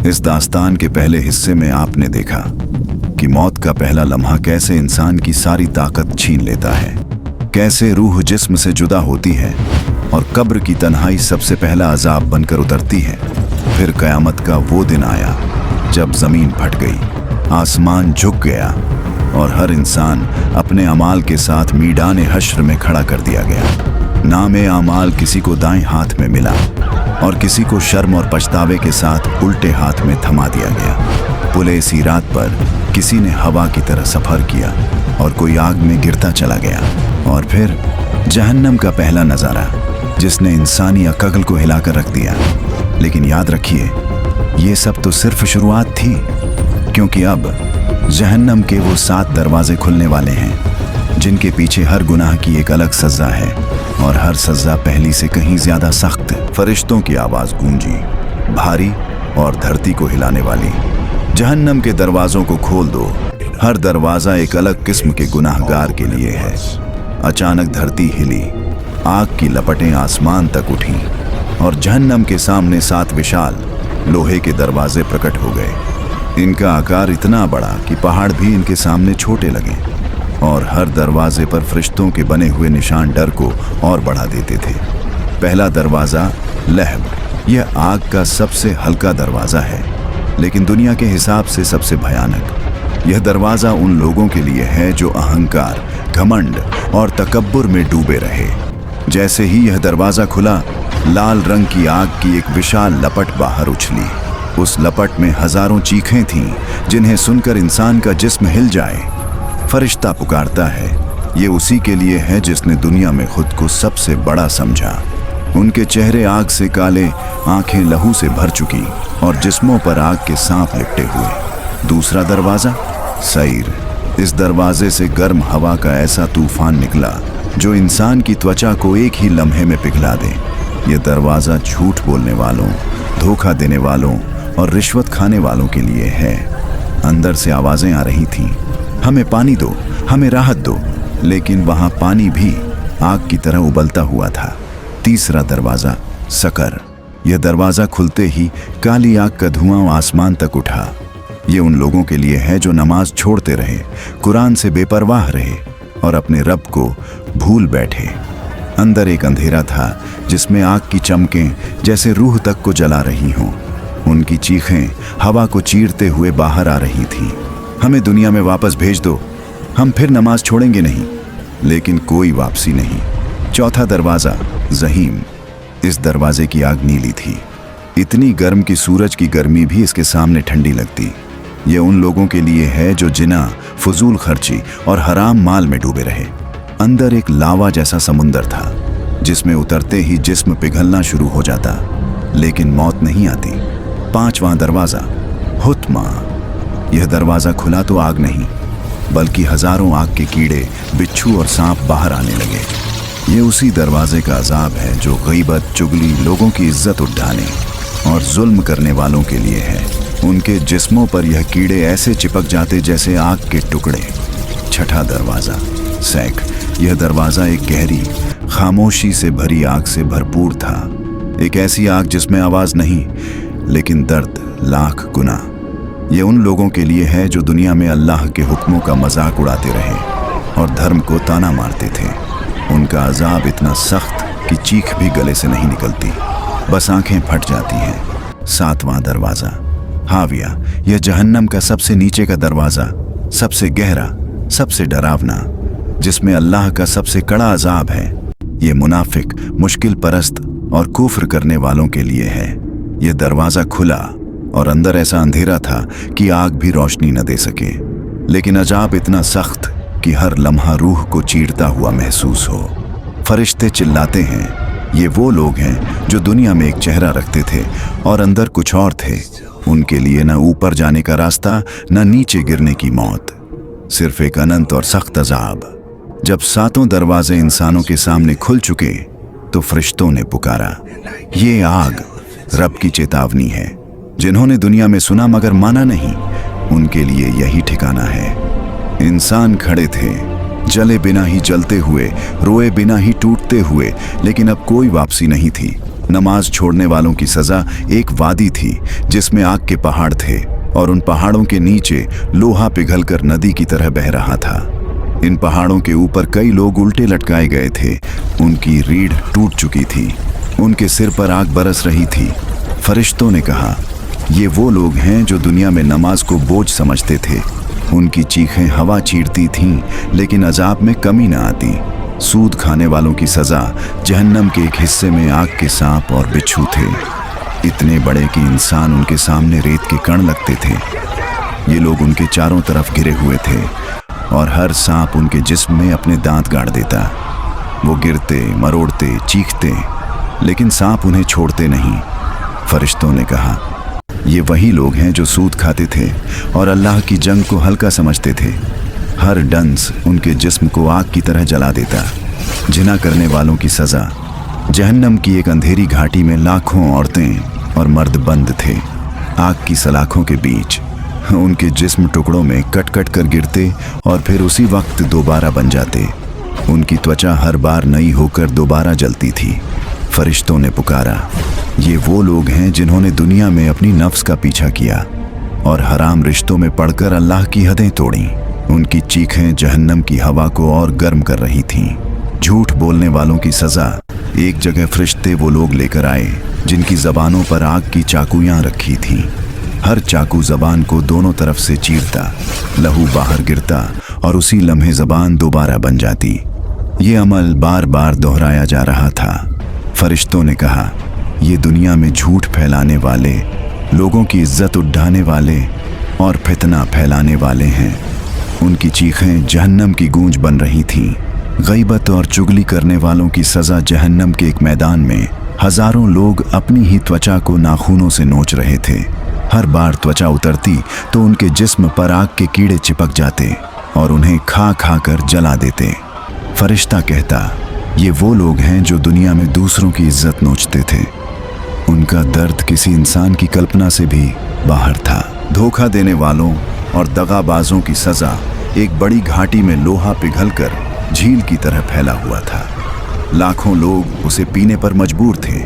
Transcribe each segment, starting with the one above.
इस दास्तान के पहले हिस्से में आपने देखा कि मौत का पहला लम्हा कैसे इंसान की सारी ताकत छीन लेता है, कैसे रूह जिस्म से जुदा होती है और कब्र की तन्हाई सबसे पहला अजाब बनकर उतरती है। फिर कयामत का वो दिन आया जब जमीन फट गई, आसमान झुक गया और हर इंसान अपने अमाल के साथ मीदान हश्र में खड़ा कर दिया गया। नामे आमाल किसी को दाएं हाथ में मिला और किसी को शर्म और पछतावे के साथ उल्टे हाथ में थमा दिया गया। पुले सीरात पर किसी ने हवा की तरह सफर किया और कोई आग में गिरता चला गया। और फिर जहन्नम का पहला नज़ारा जिसने इंसानी अक्ल को हिलाकर रख दिया। लेकिन याद रखिए, ये सब तो सिर्फ शुरुआत थी, क्योंकि अब जहन्नम के वो 7 दरवाजे खुलने वाले हैं जिनके पीछे हर गुनाह की एक अलग सज़ा है और हर सज़ा पहली से कहीं ज़्यादा सख्त। फरिश्तों की आवाज़ गूंजी, भारी और धरती को हिलाने वाली। जहन्नम के दरवाज़ों को खोल दो। हर दरवाज़ा एक अलग किस्म के गुनाहगार के लिए है। अचानक धरती हिली, आग की लपटें आसमान तक उठीं और जहन्नम के सामने 7 विशाल लोहे के दरवाजे प्रकट हो गए। इनका आकार इतना बड़ा कि पहाड़ भी इनके सामने छोटे लगे और हर दरवाजे पर फरिश्तों के बने हुए निशान डर को और बढ़ा देते थे। पहला दरवाज़ा लहब, यह आग का सबसे हल्का दरवाज़ा है, लेकिन दुनिया के हिसाब से सबसे भयानक। यह दरवाज़ा उन लोगों के लिए है जो अहंकार, घमंड और तकब्बुर में डूबे रहे। जैसे ही यह दरवाज़ा खुला, लाल रंग की आग की एक विशाल लपट बाहर उछली। उस लपट में हजारों चीखें थीं जिन्हें सुनकर इंसान का जिस्म हिल जाए। फरिश्ता पुकारता है, ये उसी के लिए है जिसने दुनिया में खुद को सबसे बड़ा समझा। उनके चेहरे आग से काले, आंखें लहू से भर चुकी और जिस्मों पर आग के सांप लिपटे हुए। दूसरा दरवाज़ा सईर, इस दरवाजे से गर्म हवा का ऐसा तूफान निकला जो इंसान की त्वचा को एक ही लम्हे में पिघला दे। ये दरवाज़ा झूठ बोलने वालों, धोखा देने वालों और रिश्वत खाने वालों के लिए है। अंदर से आवाज़ें आ रही थीं, हमें पानी दो, हमें राहत दो, लेकिन वहाँ पानी भी आग की तरह उबलता हुआ था। तीसरा दरवाज़ा सकर, यह दरवाज़ा खुलते ही काली आग का धुआं आसमान तक उठा। ये उन लोगों के लिए है जो नमाज छोड़ते रहे, कुरान से बेपरवाह रहे और अपने रब को भूल बैठे। अंदर एक अंधेरा था जिसमें आग की चमकें जैसे रूह तक को जला रही हों। उनकी चीखें हवा को चीरते हुए बाहर आ रही थीं, हमें दुनिया में वापस भेज दो, हम फिर नमाज छोड़ेंगे नहीं। लेकिन कोई वापसी नहीं। चौथा दरवाज़ा जहीम, इस दरवाजे की आग नीली थी, इतनी गर्म कि सूरज की गर्मी भी इसके सामने ठंडी लगती। ये उन लोगों के लिए है जो जिना, फजूल खर्ची और हराम माल में डूबे रहे। अंदर एक लावा जैसा समुंदर था जिसमें उतरते ही जिस्म पिघलना शुरू हो जाता, लेकिन मौत नहीं आती। पांचवां दरवाज़ा हुत्मा, यह दरवाज़ा खुला तो आग नहीं, बल्कि हजारों आग के कीड़े, बिच्छू और सांप बाहर आने लगे। ये उसी दरवाजे का अजाब है जो गईबत, चुगली, लोगों की इज्जत उठाने और जुल्म करने वालों के लिए है। उनके जिस्मों पर यह कीड़े ऐसे चिपक जाते जैसे आग के टुकड़े। छठा दरवाज़ा सैक, यह दरवाज़ा एक गहरी, खामोशी से भरी आग से भरपूर था। एक ऐसी आग जिसमें आवाज़ नहीं, लेकिन दर्द लाख गुना। ये उन लोगों के लिए है जो दुनिया में अल्लाह के हुक्मों का मजाक उड़ाते रहे और धर्म को ताना मारते थे। उनका अजाब इतना सख्त कि चीख भी गले से नहीं निकलती, बस आंखें फट जाती हैं। सातवां दरवाज़ा हाविया, यह जहन्नम का सबसे नीचे का दरवाज़ा, सबसे गहरा, सबसे डरावना, जिसमें अल्लाह का सबसे कड़ा अजाब है। ये मुनाफिक, मुश्किल परस्त और कुफ्र करने वालों के लिए है। यह दरवाज़ा खुला और अंदर ऐसा अंधेरा था कि आग भी रोशनी न दे सके, लेकिन अजाब इतना सख्त कि हर लम्हा रूह को चीरता हुआ महसूस हो। फरिश्ते चिल्लाते हैं, ये वो लोग हैं जो दुनिया में एक चेहरा रखते थे और अंदर कुछ और थे। उनके लिए न ऊपर जाने का रास्ता, न नीचे गिरने की मौत, सिर्फ एक अनंत और सख्त अजाब। जब सातों दरवाजे इंसानों के सामने खुल चुके तो फरिश्तों ने पुकारा, ये आग रब की चेतावनी है। जिन्होंने दुनिया में सुना मगर माना नहीं, उनके लिए यही ठिकाना है। इंसान खड़े थे, जले बिना ही जलते हुए, रोए बिना ही टूटते हुए, लेकिन अब कोई वापसी नहीं थी। नमाज छोड़ने वालों की सजा एक वादी थी जिसमें आग के पहाड़ थे और उन पहाड़ों के नीचे लोहा पिघलकर नदी की तरह बह रहा था। इन पहाड़ों के ऊपर कई लोग उल्टे लटकाए गए थे। उनकी रीढ़ टूट चुकी थी, उनके सिर पर आग बरस रही थी। फरिश्तों ने कहा, ये वो लोग हैं जो दुनिया में नमाज को बोझ समझते थे। उनकी चीखें हवा चीरती थीं, लेकिन अजाब में कमी न आती। सूद खाने वालों की सजा जहन्नम के एक हिस्से में आग के सांप और बिच्छू थे, इतने बड़े कि इंसान उनके सामने रेत के कण लगते थे। ये लोग उनके चारों तरफ घिरे हुए थे और हर सांप उनके जिस्म में अपने दांत गाड़ देता। वो गिरते, मरोड़ते, चीखते, लेकिन सांप उन्हें छोड़ते नहीं। फरिश्तों ने कहा, ये वही लोग हैं जो सूद खाते थे और अल्लाह की जंग को हल्का समझते थे। हर डंस उनके जिस्म को आग की तरह जला देता। जिना करने वालों की सजा जहन्नम की एक अंधेरी घाटी में लाखों औरतें और मर्द बंद थे। आग की सलाखों के बीच उनके जिस्म टुकड़ों में कट कट कर गिरते और फिर उसी वक्त दोबारा बन जाते। उनकी त्वचा हर बार नई होकर दोबारा जलती थी। फरिश्तों ने पुकारा, ये वो लोग हैं जिन्होंने दुनिया में अपनी नफ्स का पीछा किया और हराम रिश्तों में पड़कर अल्लाह की हदें तोड़ी। उनकी चीखें जहन्नम की हवा को और गर्म कर रही थीं। झूठ बोलने वालों की सजा एक जगह फरिश्ते वो लोग लेकर आए जिनकी जबानों पर आग की चाकुयां रखी थीं। हर चाकू जबान को दोनों तरफ से चीरता, लहू बाहर गिरता और उसी लम्हे जबान दोबारा बन जाती। ये अमल बार बार दोहराया जा रहा था। फरिश्तों ने कहा, ये दुनिया में झूठ फैलाने वाले, लोगों की इज्जत उठाने वाले और फितना फैलाने वाले हैं। उनकी चीखें जहन्नम की गूंज बन रही थीं। गईबत और चुगली करने वालों की सजा जहन्नम के एक मैदान में हजारों लोग अपनी ही त्वचा को नाखूनों से नोच रहे थे। हर बार त्वचा उतरती तो उनके जिस्म पर आग के कीड़े चिपक जाते और उन्हें खा खा कर जला देते। फरिश्ता कहता, ये वो लोग हैं जो दुनिया में दूसरों की इज्जत नोचते थे। उनका दर्द किसी इंसान की कल्पना से भी बाहर था। धोखा देने वालों और दगाबाजों की सजा एक बड़ी घाटी में लोहा पिघलकर झील की तरह फैला हुआ था। लाखों लोग उसे पीने पर मजबूर थे।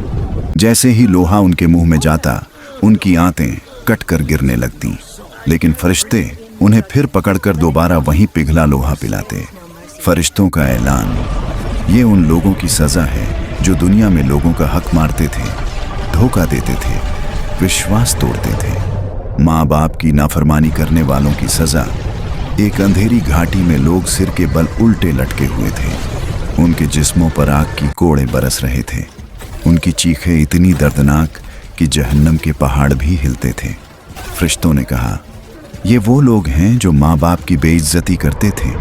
जैसे ही लोहा उनके मुंह में जाता, उनकी आंतें कटकर गिरने लगतीं, लेकिन फरिश्ते उन्हें फिर पकड़कर दोबारा वहीं पिघला लोहा पिलाते। फरिश्तों का ऐलान, ये उन लोगों की सजा है जो दुनिया में लोगों का हक मारते थे, धोखा देते थे, विश्वास तोड़ते थे। माँ बाप की नाफरमानी करने वालों की सजा एक अंधेरी घाटी में लोग सिर के बल उल्टे लटके हुए थे। उनके जिस्मों पर आग की कोड़े बरस रहे थे। उनकी चीखें इतनी दर्दनाक कि जहन्नम के पहाड़ भी हिलते थे। फरिश्तों ने कहा, ये वो लोग हैं जो माँ बाप की बेइज्जती करते थे,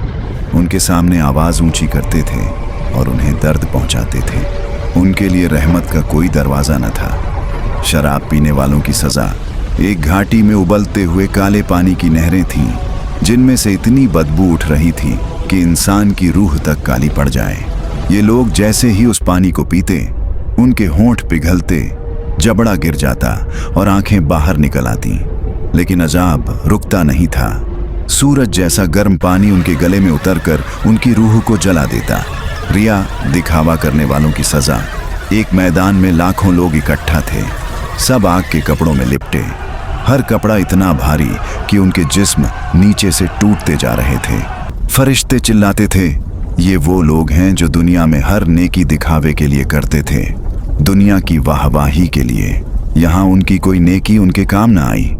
उनके सामने आवाज़ ऊंची करते थे और उन्हें दर्द पहुंचाते थे। उनके लिए रहमत का कोई दरवाज़ा न था। शराब पीने वालों की सज़ा एक घाटी में उबलते हुए काले पानी की नहरें थीं, जिनमें से इतनी बदबू उठ रही थी कि इंसान की रूह तक काली पड़ जाए। ये लोग जैसे ही उस पानी को पीते, उनके होंठ पिघलते, जबड़ा गिर जाता और आंखें बाहर निकल आती। लेकिन अजाब रुकता नहीं था। सूरज जैसा गर्म पानी उनके गले में उतरकर उनकी रूह को जला देता। रिया दिखावा करने वालों की सजा एक मैदान में लाखों लोग इकट्ठा थे, सब आग के कपड़ों में लिपटे। हर कपड़ा इतना भारी कि उनके जिस्म नीचे से टूटते जा रहे थे। फरिश्ते चिल्लाते थे, ये वो लोग हैं जो दुनिया में हर नेकी दिखावे के लिए करते थे, दुनिया की वाहवाही के लिए। यहाँ उनकी कोई नेकी उनके काम न आई।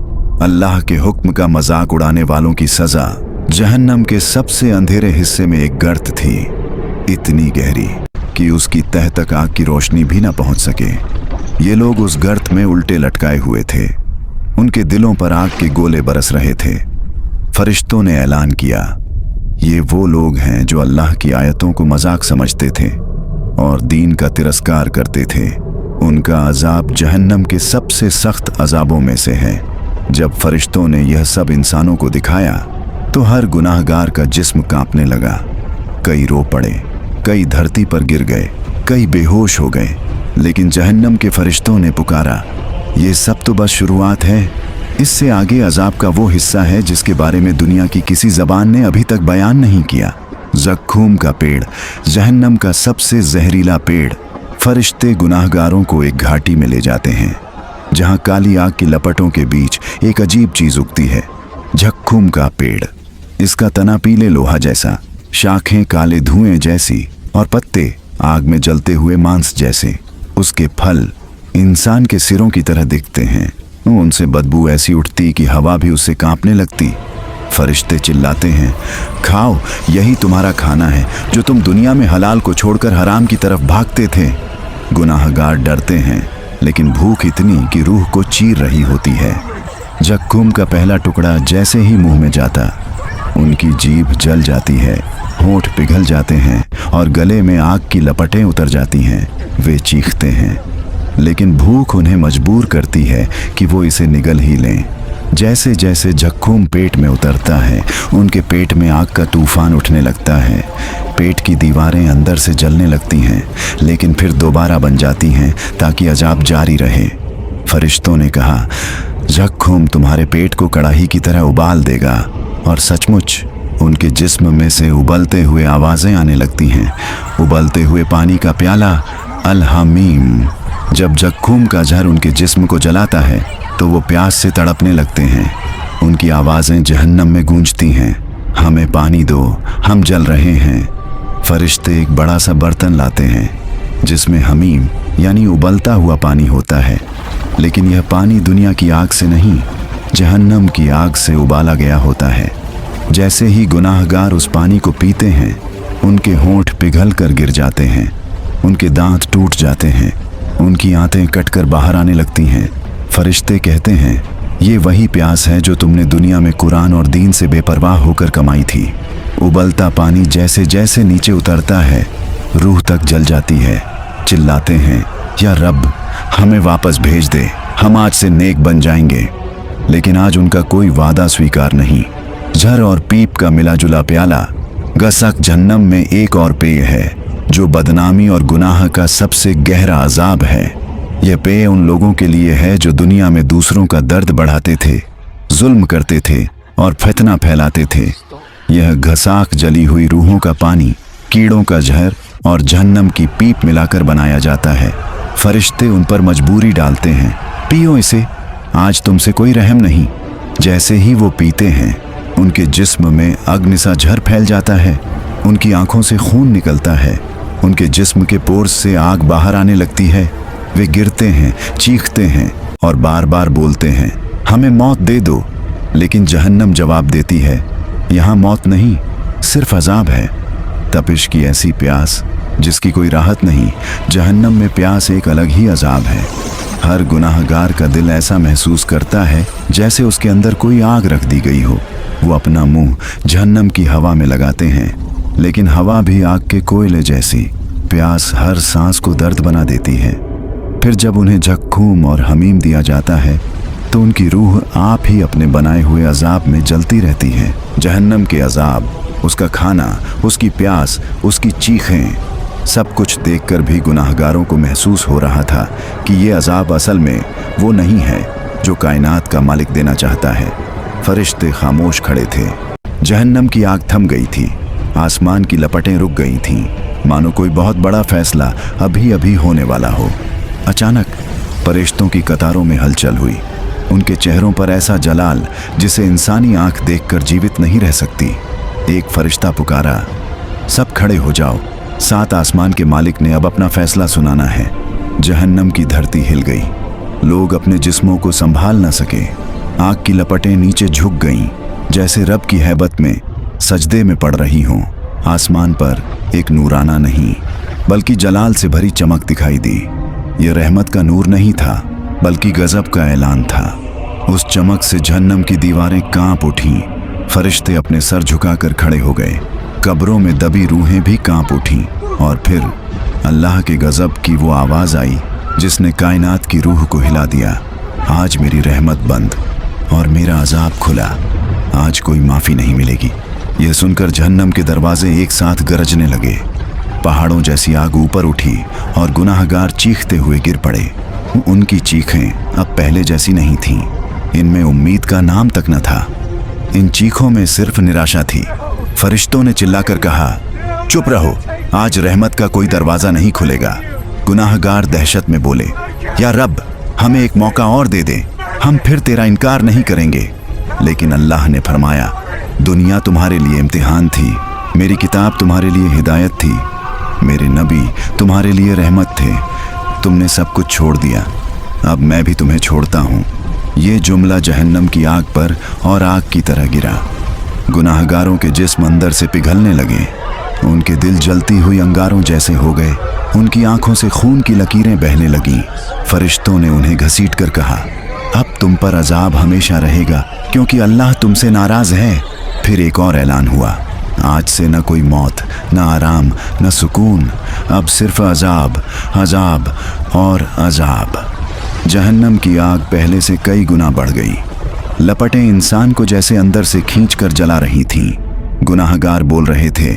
अल्लाह के हुक्म का मजाक उड़ाने वालों की सजा जहन्नम के सबसे अंधेरे हिस्से में एक गर्त थी, इतनी गहरी कि उसकी तह तक आग की रोशनी भी न पहुंच सके। ये लोग उस गर्त में उल्टे लटकाए हुए थे। उनके दिलों पर आग के गोले बरस रहे थे। फरिश्तों ने ऐलान किया, ये वो लोग हैं जो अल्लाह की आयतों को मजाक समझते थे और दीन का तिरस्कार करते थे। उनका अजाब जहन्नम के सबसे सख्त अजाबों में से है। जब फरिश्तों ने यह सब इंसानों को दिखाया तो हर गुनाहगार का जिस्म कांपने लगा। कई रो पड़े, कई धरती पर गिर गए, कई बेहोश हो गए। लेकिन जहन्नम के फरिश्तों ने पुकारा, ये सब तो बस शुरुआत है। इससे आगे अजाब का वो हिस्सा है जिसके बारे में दुनिया की किसी जबान ने अभी तक बयान नहीं किया। ज़क्कूम का पेड़, जहन्नम का सबसे जहरीला पेड़। फरिश्ते गुनाहगारों को एक घाटी में ले जाते हैं जहां काली आग की लपटों के बीच एक अजीब चीज उगती है, झक्खुम का पेड़। इसका तना पीले लोहा जैसा, शाखें काले धुएं जैसी और पत्ते आग में जलते हुए मांस जैसे। उसके फल इंसान के सिरों की तरह दिखते हैं। उनसे बदबू ऐसी उठती कि हवा भी उससे कांपने लगती। फरिश्ते चिल्लाते हैं, खाओ, यही तुम्हारा खाना है जो तुम दुनिया में हलाल को छोड़कर हराम की तरफ भागते थे। गुनाहगार डरते हैं, लेकिन भूख इतनी कि रूह को चीर रही होती है। जक्कुम का पहला टुकड़ा जैसे ही मुंह में जाता, उनकी जीभ जल जाती है, होंठ पिघल जाते हैं और गले में आग की लपटें उतर जाती हैं। वे चीखते हैं, लेकिन भूख उन्हें मजबूर करती है कि वो इसे निगल ही लें। जैसे जैसे जक्कुम पेट में उतरता है, उनके पेट में आग का तूफान उठने लगता है। पेट की दीवारें अंदर से जलने लगती हैं, लेकिन फिर दोबारा बन जाती हैं ताकि अजाब जारी रहे। फरिश्तों ने कहा, जक्कुम तुम्हारे पेट को कड़ाही की तरह उबाल देगा। और सचमुच उनके जिस्म में से उबलते हुए आवाज़ें आने लगती हैं, उबलते हुए पानी का प्याला, अल हमीम। जब जक्कुम का जहर उनके जिस्म को जलाता है तो वो प्यास से तड़पने लगते हैं। उनकी आवाज़ें जहन्नम में गूंजती हैं, हमें पानी दो, हम जल रहे हैं। फरिश्ते एक बड़ा सा बर्तन लाते हैं जिसमें हमीम यानी उबलता हुआ पानी होता है, लेकिन यह पानी दुनिया की आग से नहीं, जहन्नम की आग से उबाला गया होता है। जैसे ही गुनाहगार उस पानी को पीते हैं, उनके होंठ पिघल कर गिर जाते हैं, उनके दांत टूट जाते हैं, उनकी आंतें कटकर बाहर आने लगती हैं। फरिश्ते कहते हैं, ये वही प्यास है जो तुमने दुनिया में कुरान और दीन से बेपरवाह होकर कमाई थी। उबलता पानी जैसे जैसे नीचे उतरता है, रूह तक जल जाती है। चिल्लाते हैं, या रब, हमें वापस भेज दे, हम आज से नेक बन जाएंगे। लेकिन आज उनका कोई वादा स्वीकार नहीं। झर और पीप का मिला जुला प्याला गसक जहन्नम में एक और पेय है जो बदनामी और गुनाह का सबसे गहरा अजाब है। यह पेय उन लोगों के लिए है जो दुनिया में दूसरों का दर्द बढ़ाते थे, जुल्म करते थे और फितना फैलाते थे। यह घसाक जली हुई रूहों का पानी, कीड़ों का जहर और जहन्नम की पीप मिलाकर बनाया जाता है। फरिश्ते उन पर मजबूरी डालते हैं, पियो इसे, आज तुमसे कोई रहम नहीं। जैसे ही वो पीते हैं, उनके जिस्म में अग्नि सा झर फैल जाता है, उनकी आंखों से खून निकलता है, उनके जिस्म के पोर्स से आग बाहर आने लगती है। वे गिरते हैं, चीखते हैं और बार बार बोलते हैं, हमें मौत दे दो। लेकिन जहन्नम जवाब देती है, यहाँ मौत नहीं, सिर्फ अजाब है। तपिश की ऐसी प्यास जिसकी कोई राहत नहीं। जहन्नम में प्यास एक अलग ही अजाब है। हर गुनाहगार का दिल ऐसा महसूस करता है जैसे उसके अंदर कोई आग रख दी गई हो। वो अपना मुंह जहन्नम की हवा में लगाते हैं, लेकिन हवा भी आग के कोयले जैसी। प्यास हर सांस को दर्द बना देती है। फिर जब उन्हें जक्कुम और हमीम दिया जाता है तो उनकी रूह आप ही अपने बनाए हुए अजाब में जलती रहती है। जहन्नम के अजाब, उसका खाना, उसकी प्यास, उसकी चीखें, सब कुछ देखकर भी गुनाहगारों को महसूस हो रहा था कि ये अजाब असल में वो नहीं है जो कायनात का मालिक देना चाहता है। फरिश्ते खामोश खड़े थे। जहन्नम की आग थम गई थी, आसमान की लपटें रुक गई थीं, मानो कोई बहुत बड़ा फैसला अभी अभी होने वाला हो। अचानक फरिश्तों की कतारों में हलचल हुई। उनके चेहरों पर ऐसा जलाल जिसे इंसानी आंख देखकर जीवित नहीं रह सकती। एक फरिश्ता पुकारा, सब खड़े हो जाओ, सात आसमान के मालिक ने अब अपना फैसला सुनाना है। जहन्नम की धरती हिल गई। लोग अपने जिस्मों को संभाल न सके। आग की लपटें नीचे झुक गईं, जैसे रब की हैबत में सजदे में पड़ रही हों। आसमान पर एक नूराना नहीं बल्कि जलाल से भरी चमक दिखाई दी। यह रहमत का नूर नहीं था बल्कि गजब का ऐलान था। उस चमक से जहन्नम की दीवारें कांप उठीं। फरिश्ते अपने सर झुकाकर खड़े हो गए। कब्रों में दबी रूहें भी कांप उठीं। और फिर अल्लाह के गजब की वो आवाज़ आई जिसने कायनात की रूह को हिला दिया। आज मेरी रहमत बंद और मेरा अजाब खुला। आज कोई माफ़ी नहीं मिलेगी। यह सुनकर जहन्नम के दरवाजे एक साथ गरजने लगे। पहाड़ों जैसी आग ऊपर उठी और गुनाहगार चीखते हुए गिर पड़े। उनकी चीखें अब पहले जैसी नहीं थीं। इनमें उम्मीद का नाम तक न था। इन चीखों में सिर्फ निराशा थी। फरिश्तों ने चिल्लाकर कहा, चुप रहो, आज रहमत का कोई दरवाज़ा नहीं खुलेगा। गुनाहगार दहशत में बोले, या रब, हमें एक मौका और दे दे, हम फिर तेरा इनकार नहीं करेंगे। लेकिन अल्लाह ने फरमाया, दुनिया तुम्हारे लिए इम्तिहान थी, मेरी किताब तुम्हारे लिए हिदायत थी, मेरे नबी तुम्हारे लिए रहमत थे, तुमने सब कुछ छोड़ दिया, अब मैं भी तुम्हें छोड़ता हूँ। ये जुमला जहन्नम की आग पर और आग की तरह गिरा। गुनाहगारों के जिस्म अंदर से पिघलने लगे, उनके दिल जलती हुई अंगारों जैसे हो गए, उनकी आंखों से खून की लकीरें बहने लगीं। फरिश्तों ने उन्हें घसीट कर कहा, अब तुम पर अजाब हमेशा रहेगा क्योंकि अल्लाह तुमसे नाराज है। फिर एक और ऐलान हुआ, आज से न कोई मौत, न आराम, न सुकून, अब सिर्फ अजाब, अजाब और अजाब। जहन्नम की आग पहले से कई गुना बढ़ गई। लपटें इंसान को जैसे अंदर से खींचकर जला रही थीं। गुनाहगार बोल रहे थे,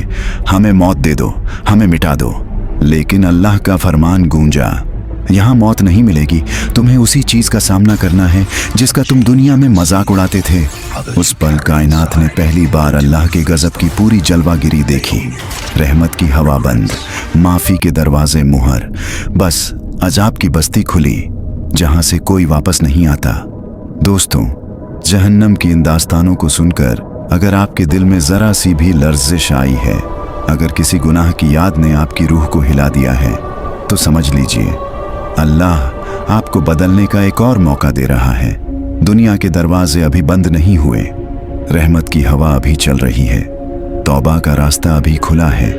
हमें मौत दे दो, हमें मिटा दो। लेकिन अल्लाह का फरमान गूंजा, यहाँ मौत नहीं मिलेगी, तुम्हें उसी चीज का सामना करना है जिसका तुम दुनिया में मजाक उड़ाते थे। उस पल कायनात ने पहली बार अल्लाह के गजब की पूरी जलवागिरी देखी। रहमत की हवा बंद, माफी के दरवाजे मुहर, बस अजाब की बस्ती खुली जहां से कोई वापस नहीं आता। दोस्तों, जहन्नम की इन दास्तानों को सुनकर अगर आपके दिल में जरा सी भी लर्जिश आई है, अगर किसी गुनाह की याद ने आपकी रूह को हिला दिया है, तो समझ लीजिए अल्लाह आपको बदलने का एक और मौका दे रहा है। दुनिया के दरवाजे अभी बंद नहीं हुए, रहमत की हवा अभी चल रही है, तौबा का रास्ता अभी खुला है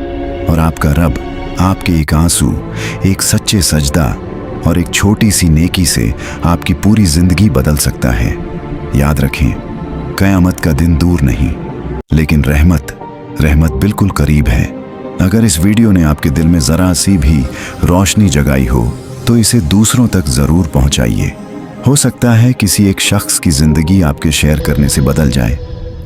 और आपका रब आपके एक आंसू, एक सच्चे सजदा और एक छोटी सी नेकी से आपकी पूरी जिंदगी बदल सकता है। याद रखें, क़यामत का दिन दूर नहीं, लेकिन रहमत बिल्कुल करीब है। अगर इस वीडियो ने आपके दिल में जरा सी भी रोशनी जगाई हो तो इसे दूसरों तक जरूर पहुंचाइए। हो सकता है किसी एक शख्स की जिंदगी आपके शेयर करने से बदल जाए।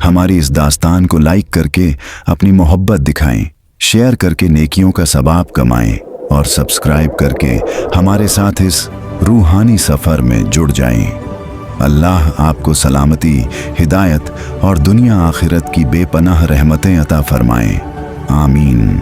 हमारी इस दास्तान को लाइक करके अपनी मोहब्बत दिखाएं, शेयर करके नेकियों का सवाब कमाएं और सब्सक्राइब करके हमारे साथ इस रूहानी सफर में जुड़ जाएं। अल्लाह आपको सलामती, हिदायत और दुनिया आखिरत की बेपनाह रहमतें अता फरमाएं। आमीन।